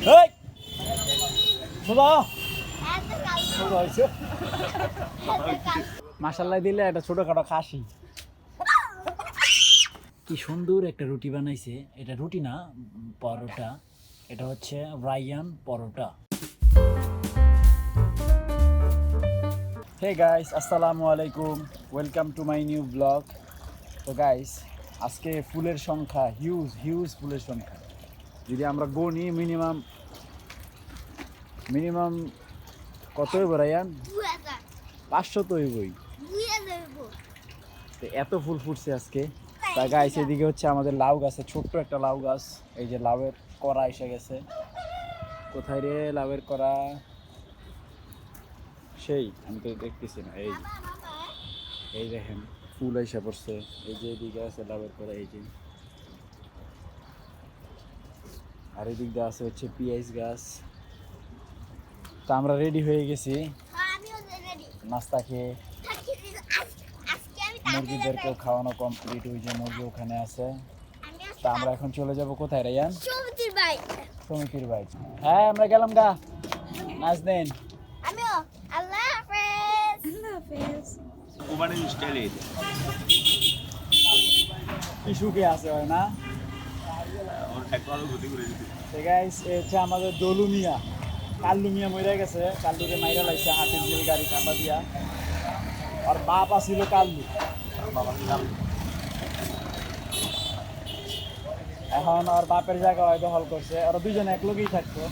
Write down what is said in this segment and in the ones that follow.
এই বাবা মাশাআল্লাহ দিলে একটা ছোটখাটো খাসি। কি সুন্দর একটা রুটি বানাইছে। এটা রুটি না, পরোটা। এটা হচ্ছে রায়ান পরোটা। হে গাইস, আসসালামু আলাইকুম, welcome to my new blog. তো গাইস, আজকে ফুলের সংখ্যা হিউজ ফুলের সংখ্যা। যদি আমরা গণি মিনিমাম কত হইব রায়ান? 500 তো হইবই। তো এত ফুল ফুটছে আজকে। তা গাইস, এদিকে হচ্ছে আমাদের লাউ গাছে, ছোট্ট একটা লাউ গাছ। এই যে লাউয়ের কড়া এসে গেছে। কোথায় রে লাউয়ের কড়া? সেই আমি তো দেখতেছি না। এই দেখেন ফুল এসে পড়ছে। এই যে এদিকে আছে লাউয়ের কড়া, এই যে। আর এদিক দিয়ে আছে হচ্ছে পিঁয়াজ গাছ। তো আমরা রেডি হয়ে গেছি নাস্তা খেয়ে। মুরগিদেরকেও খাওয়ানো কমপ্লিট। ওই যে মুরগি ওখানে আছে। তা আমরা এখন চলে যাব কোথায় রায়ান? সমিতির বাইক। হ্যাঁ, আমরা গেলাম গা। নাচ দেন। আল্লাহ হাফেজ। কুরবানির স্টাইলে কি সুখে আছে হয় না? তো গাইস, এই হচ্ছে আমাদের দলু মিয়া। কাল্লু মিয়া মরে গেছে। কাল্লুকে মাইরা লাইছে হাতির জেল গাড়ি চাপা দিয়া। আর বাপ আছিল কাল্লু। এখন আর বাপের জায়গা হয় দখল করছে। আর দুজনে এক লগেই থাকতো।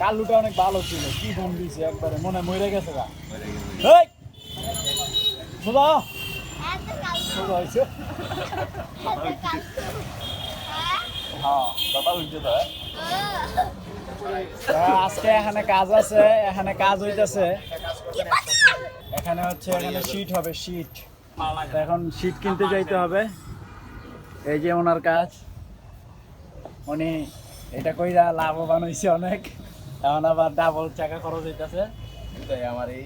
কাল্লুটা অনেক ভালো ছিল, কি ফোন দিয়েছে একবারে, মনে মরে গেছে গা। এই সোজা সোজা হয়েছে। হ্যাঁ, কথা বলছে তো। আজকে এখানে কাজ আছে, এখানে কাজ হইতেছে। এখানে হচ্ছে এখানে শীট হবে, শীট। এখন শীট কিনতে যাইতে হবে। এই যে ওনার কাজ, উনি এটা কইরা লাভবান হয়েছে অনেক। এখন আবার ডাবল টাকা খরচ হইতেছে। আমার এই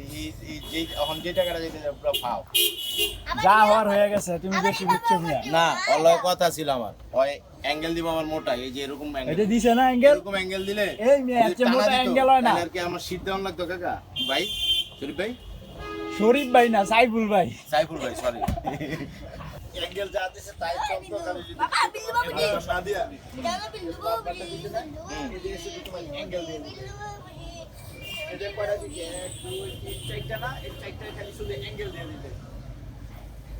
যে এখন যে টাকাটা যেতে পুরো ফাও যা হওয়ার হয়ে গেছে, তুমি বেশি বুঝছো মিয়া। না, অলয় কথা ছিল আমার। ওই অ্যাঙ্গেল দিব আমার মোটা, এই যে এরকম এটা অ্যাঙ্গেল, দিছে না অ্যাঙ্গেল? এরকম অ্যাঙ্গেল দিলে এই মিয়া এত মোটা অ্যাঙ্গেল হয় না। আর কি আমার শীট দেওয়ার লাগতো কাকা ভাই, শরীফ ভাই, শরীফ ভাই না, সাইফুল ভাই। সাইফুল ভাই, সরি। অ্যাঙ্গেল যা দিছে তাই চলতো, খালি যদি না দিয়া অ্যাঙ্গেল দিয়ে এটা কয়টা দিকে 1 2 3 4টা না, এই 4টা খালি শুধু অ্যাঙ্গেল দিয়ে দিতে।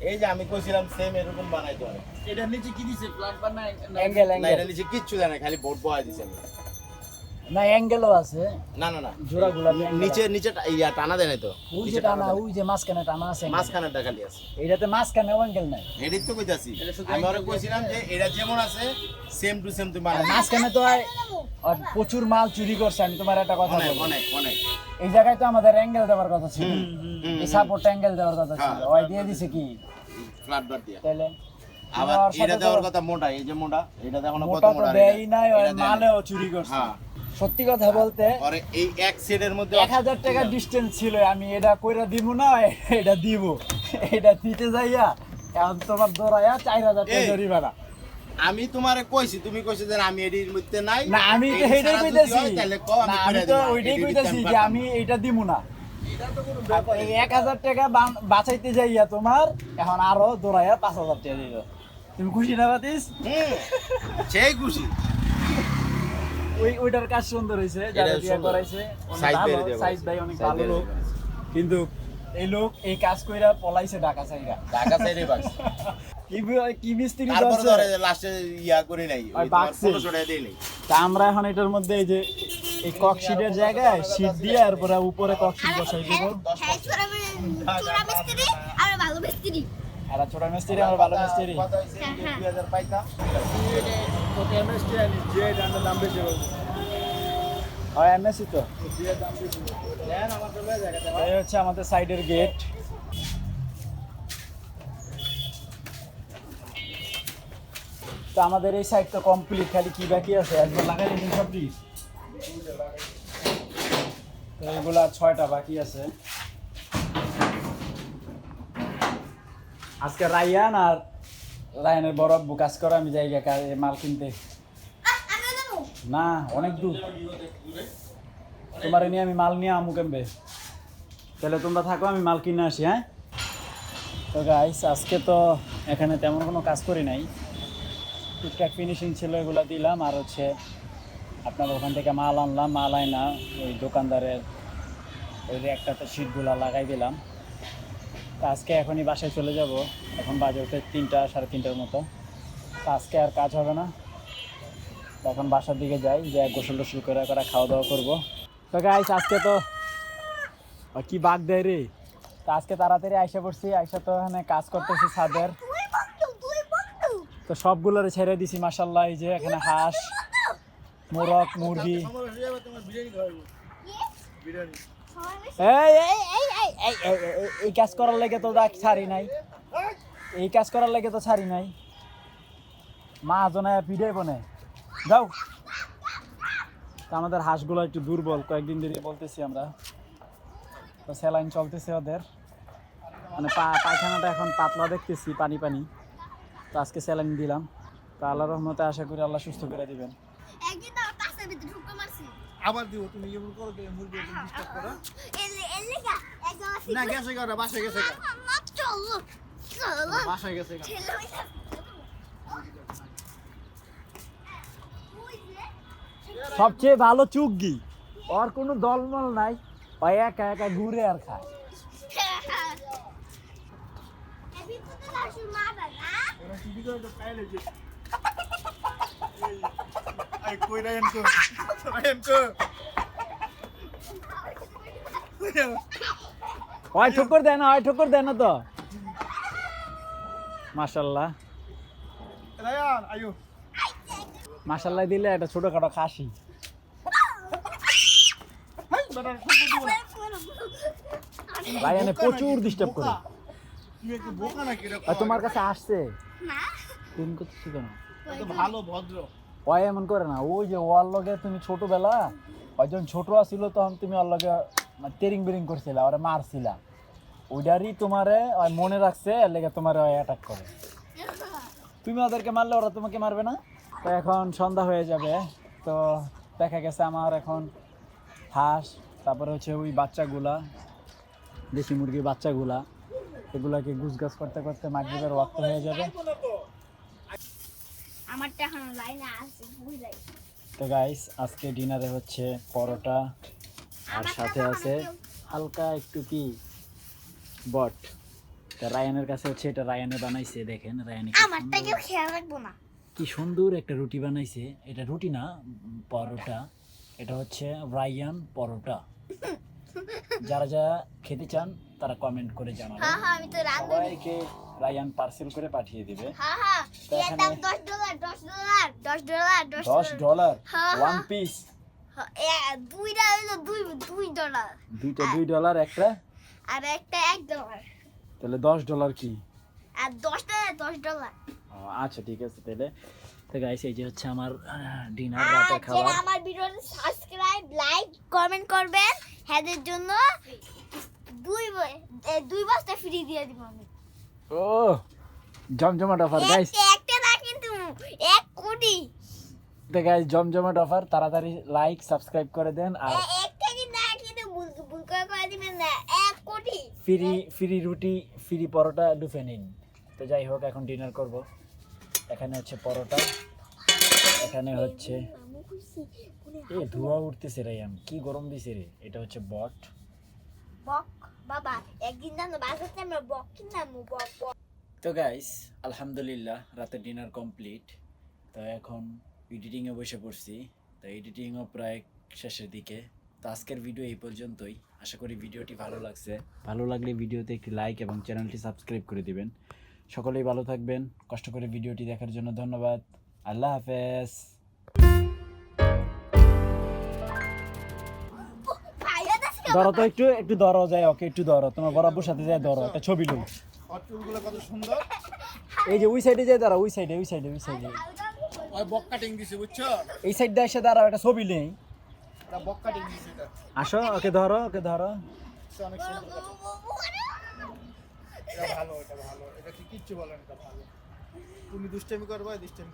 এই যে আমি কইছিলাম সেম এরকম বানাইতে হবে। এটা নিচে কি দিছে? প্লাট বানা অ্যাঙ্গেল না, অ্যাঙ্গেল এটা নিচে কিচ্ছু দেয় না, খালি বোর্ড বয়া দিছে। না, অ্যাঙ্গেলও আছে। না না না, জোড়া গোলাপি নিচে নিচে ইয়া টানা দেয় না তো। ওই যে টানা, ওই যে মাঝখানে টানা আছে। মাঝখানেরটা খালি আছে। এটাতে মাঝখানে অ্যাঙ্গেল নাই। এটাই তো কইতাছি। আমি ওরে কইছিলাম যে এটা যেমন আছে সেম টু সেম তুমি বানাও। মাঝখানে তো আর প্রচুর মাল চুরি করছে। আমি তোমার একটা কথা অনেক বলবো, অনেক অনেক। এই জায়গায় তো আমাদের অ্যাঙ্গেল দেওয়ার কথা ছিল, এই সাপোর্ট অ্যাঙ্গেল দেওয়ার কথা ছিল। হ্যাঁ, ওই দিয়ে দিছে কি ফ্ল্যাট বার দিয়া। তাহলে আবার এটা দেওয়ার কথা মোটা, এই যে মোটা, এটা দেখো না কত মোটা তো মোটা। দেই নাই, ওই মালেও চুরি করছে। হ্যাঁ, সত্যি কথা বলতে আরে এই এক সেটের মধ্যে 1000 টাকা ডিসটেন্স ছিল। আমি এটা কইরা দিব না, এটা দিব, এটা দিতে যাইয়া এখন তোমার দৌড়াইয়া 4000 টাকা জরিমানা। আমি তোমারে কইছি, তুমি কইছো যে আমি এডির মধ্যে নাই। না, আমি তো এইটাই কইতাছি। তাহলে কও আমি না, করে আমি তো দিই। ওইটাই কইতাছি যে আমি এটা দিব না। এই 1000 টাকা বাঁচাইতে যাইয়া তোমার এখন আরো দৌড়াইয়া 5000 টাকা দিল। তুমি খুশি না বাতিস? সেই খুশি। ওইটার কাজ সুন্দর হয়েছে, যারা বিয়ে করাইছে সাইজ ভাই অনেক ভালো লোক। কিন্তু এই লোক এই কাজ কইরা পলাইছে ঢাকা সাইডা। ঢাকা সাইডে বাস। কি মিস্ত্রি তারপর আছে? ধরে লাস্টে ইয়া করে নাই, ওই বাক্সে। 1500 টাকা দেই নাই। তা আমরা এখন এটার মধ্যে এই যে এই ককশিটের জায়গায় শীট দিয়ে এরপরে উপরে ককশিট বসাই দেব। আর ছোট মিস্ত্রি আমার ভালো মিস্ত্রি। কত হইছে? 2000 পাইতাম। কত এমএসটি আনি যে এটার দাম বেশি বলছে। হয় এমএসি তো। যে দাম বেশি। দেন আমার চলে জায়গাটা। এই হচ্ছে আমাদের সাইডের গেট। তো আমাদের এই সাইড তো কমপ্লিট, খালি কি বাকি আছে? একবার লাগাই দিন সব দিস। তো এগুলা 6টা বাকি আছে। আজকে রায়ানের বড় আব্বু কাজ করে, আমি জায়গা মাল কিনতে। না অনেক দূর তোমার নিয়ে আমি মাল নিয়ে আমু কেমবে তাহলে তোমরা থাকো আমি মাল কিনে আসি হ্যাঁ তো গাইস আজকে তো এখানে তেমন কোনো কাজ করি নাই টুকটাক ফিনিশিং ছিল এগুলো দিলাম আর হচ্ছে আপনার ওখান থেকে মাল আনলাম মাল আইনা ওই দোকানদারের ওই একটাতে শিটগুলো লাগাই দিলাম তো আজকে এখনই বাসায় চলে যাব এখন বাজে উঠে 3টা 3:30টার মতো তো আজকে আর কাজ হবে না এখন বাসার দিকে যাই যে গোসল টোসল করে খাওয়া দাওয়া করবো তো গাইস আজকে তো কি বাঘ দেয় রে তো আজকে তাড়াতাড়ি আইসা পড়ছি আইসা তো এখানে কাজ করতেছি ছাদের তো সবগুলোর ছেড়ে দিছি মাশাল্লাহ এই যে এখানে হাঁস মোরগ মুরগি এই এই এই এই এই কাজ করার লাগে তো ছাড়ি নাই এই কাজ করার লাগে তো ছাড়ি নাই মা জনায় পিঠে বনে যাও তো আমাদের হাঁসগুলো একটু দুর্বল কয়েকদিন ধরে বলতেছি আমরা তো স্যালাইন চলতেছে ওদের মানে পায়খানাটা এখন পাতলা দেখতেছি পানি পানি তো আজকে স্যালাইন দিলাম তো আল্লাহর রহমতে আশা করি আল্লাহ সুস্থ করে দিবেন একদিন তো কাছে ভিতরে ঢুকে মারছি আবার দিব তুমি এমন করো যে মুরগি ডিস্টার্ব করো এলে গা একদম আসি না গেছে গা বাসায় গেছে গা চলো চলো বাসায় গেছে গা ছেলে হইছে সবচেয়ে ভালো চুগগি ওর কোনো দলমল নাই ওই একা একা ঘুরে আর খায় এবি তো লাশু মারা না ওরা টিভি করে তো পাইলে যে আই কই রায়ন কো ওই ঠুকুর দেয় না ওই ঠুকুর দেয় না তো মাশাল্লাহ রায়ন আয়ো মাশাল্লাহ দিলে একটা ছোটখাটো খাসি হাই বাটার ফুটু দিব না রায়ানে প্রচুর ডিস্টার্ব করে তুমি একটু বোকা নাকি রে আর তোমার কাছে আসছে না তুমি করতেছি কেন তো ভালো ভদ্র ওই এমন করে না ওই যে ওর লগে তুমি ছোটবেলা ওই যখন ছোট আছিল তখন তুমি ওর লগে তেরিং বেরিং করছিলা ওরে মারছিলা ওইটারই তোমারে ওই মনে রাখছে এর লেগে তোমারে ওই অ্যাটাক করে তুমি ওদেরকে মারলে ওরা তোমাকে মারবে না তো এখন সন্ধ্যা হয়ে যাবে তো দেখা গেছে আমার এখন হাঁস তারপরে হচ্ছে ওই বাচ্চাগুলা দেশি মুরগির বাচ্চাগুলা এগুলাকে গুছগাছ করতে করতে মাগরিবের ওয়াক্ত হয়ে যাবে আমারটা এখন লাইনে আছে বুঝাই তো গাইস আজকে ডিনারে হচ্ছে পরোটা আর সাথে আছে হালকা একটু কি বট তা রায়ানের কাছে হচ্ছে এটা রায়ানে বানাইছে দেখেন রায়ানে আমারটা কেউ খেয়াল রাখবো না কি সুন্দর একটা রুটি বানাইছে এটা রুটি না পরোটা এটা হচ্ছে রায়ান পরোটা যারা যারা খেতে চান তারা কমেন্ট করে জানাবেন হ্যাঁ হ্যাঁ আমি তো রান্ধুনি সবাইকে রায়ান পার্সেল করে পাঠিয়ে দিবে হ্যাঁ হ্যাঁ তো এর দাম $10 $10 হ্যাঁ, ওয়ান হ্যাঁ। পিস দুইটা হইলো $2 দুইটা $2 একটা আর একটা $1 তাহলে $10 কি আর 10টা $10 ও, আচ্ছা ঠিক আছে তাহলে তো গাইস এই যে হচ্ছে আমার ডিনার রাতের আর খাবার যারা আমার ভিডিওতে সাবস্ক্রাইব লাইক কমেন্ট করবেন হেদের জন্য দুই বস্তা ফ্রি দিয়ে দিব আমি ও জমজমাট অফার গাইস একটা না কিন্তু 1 কোটি তো গাইস জমজমাট অফার তাড়াতাড়ি লাইক সাবস্ক্রাইব করে দেন আর একটা কি না কিন্তু ভুল করে দিবেন না 1 কোটি ফ্রি রুটি ফ্রি পরোটা লুফে নিন তো যাই হোক এখন ডিনার করব এখানে হচ্ছে পরোটা এখানে হচ্ছে এই ধোঁয়া উঠতেছে রে কি গরম দিছে রে এটা হচ্ছে বট বক বাবা একদিন জানো বাসাতে আমরা বক কিনলাম বক তো গাইস আলহামদুলিল্লাহ রাতের ডিনার কমপ্লিট তো এখন এডিটিংয়ে বসে পড়ছি তো এডিটিংও প্রায় শেষের দিকে তো আজকের ভিডিও এই পর্যন্তই আশা করি ভিডিওটি ভালো লাগছে ভালো লাগলে ভিডিওতে একটি লাইক এবং চ্যানেলটি সাবস্ক্রাইব করে দিবেন সকলেই ভালো থাকবেন কষ্ট করে ভিডিওটি দেখার জন্য ধন্যবাদ আল্লাহ হাফেজ ধরো তো একটু ধরো যায় ওকে একটু ধরো তোমার বরাবর সাথে যায় ধরো একটা ছবি লই আর চুলগুলো কত সুন্দর এই যে ওই সাইডে যায় দাঁড়া ওই সাইডে ওই বক কাটিং দিছে বুঝছো এই সাইডে এসে দাঁড়াও একটা ছবি নেই এটা বক কাটিং দিছে এটা আসো ওকে ধরো এটা অনেক সুন্দর এটা ভালো এটা কি কিচ্ছু বলেন এটা ভালো তুমি দুষ্টামি করবা দুষ্টামি